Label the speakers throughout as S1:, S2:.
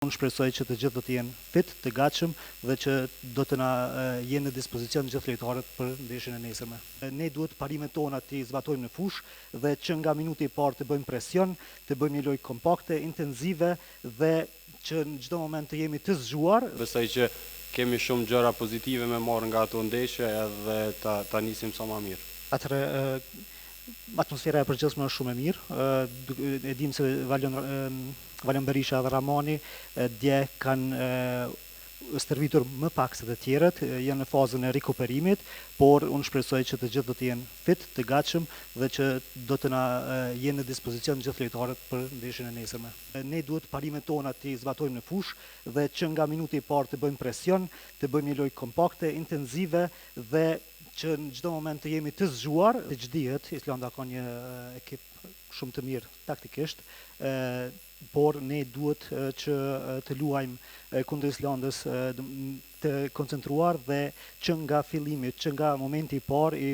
S1: Unë shpresoj që të gjithë do të jenë fit, të gatshëm dhe që do të na jenë në dispozicion gjithë lojtarët për ndeshjen e nesërme. Ne duhet parimet tona të zbatojmë në fushë dhe që nga minuti i parë të bëjmë presion, të bëjmë një lojë kompakte, intenzive dhe që në çdo moment të jemi të zgjuar.
S2: Besoj që kemi shumë gjëra pozitive me marrë nga ato ndeshje edhe ta nisim sa më mirë.
S1: Atëherë atmosfera e përgjithshme është shumë e mirë. E dim se Valion Berisha dhe Ramoni dje kanë stërvitur më pak se të tjerët, janë në fazën e rikuperimit, por unë shpresoj që të gjithë do të jenë fit, të gatshëm dhe që do të na jenë në dispozicion gjithë lojtarët për ndeshjen e nesërme. Ne duhet parimet tona të zbatojmë në fushë dhe që nga minuti i parë të bëjmë presion, të bëjmë një lojë kompakte, intenzive dhe që në çdo moment të jemi të zgjuar. Siç dihet, Islanda ka një ekip shumë të mirë taktikisht, por ne duhet që të luajmë kundër Islandës të koncentruar dhe që nga fillimi, që nga momenti i parë i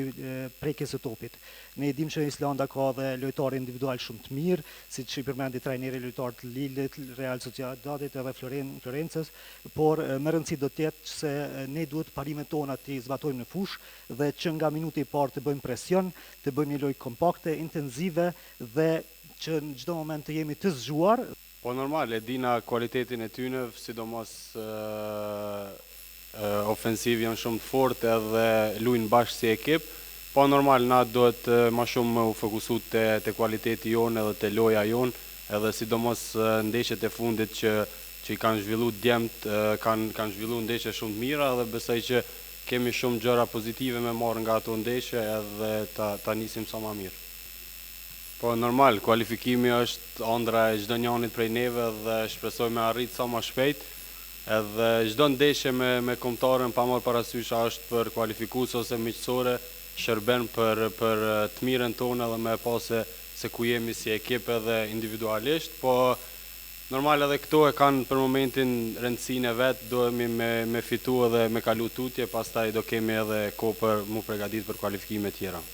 S1: prekjes së topit. Ne dim që Islanda ka dhe lojtarë individual shumë të mirë, siç i përmendi trajneri lojtarë të Lillit, Real Sociedadit edhe Florencës, por më rëndësi do të jetë se ne duhet parimet tona të zbatojmë në fushë dhe që nga minuti i parë të bëjmë presion, të bëjmë një lojë kompakte, intenzive dhe që në çdo moment të jemi të zgjuar.
S2: Po normal, e dina kualitetin e tyre, sidomos ofensiv janë shumë të fortë edhe luajnë bashkë si ekip. Po normal, na duhet më shumë u fokusu te kualiteti jonë edhe te loja jonë, edhe sidomos ndeshjet e fundit që i kanë zhvillu djemt, kanë zhvillu ndeshje shumë të mira dhe besoj që kemi shumë gjëra pozitive me marrë nga ato ndeshje edhe ta nisim sa më mirë. Po normal, kualifikimi është ëndra e çdo njanit prej neve dhe shpresoj me arrit sa më shpejt. Edhe çdo ndeshje me kombëtarën pa marrë parasysh a është për kualifikues ose miqësore, shërben për të mirën tonë edhe me pa se ku jemi si ekip edhe individualisht, po normal edhe këto e kanë për momentin rëndësinë e vet, duhemi me fitu edhe me kalu tutje, pastaj do kemi edhe kohë për mu përgatitur për kualifikime tjera.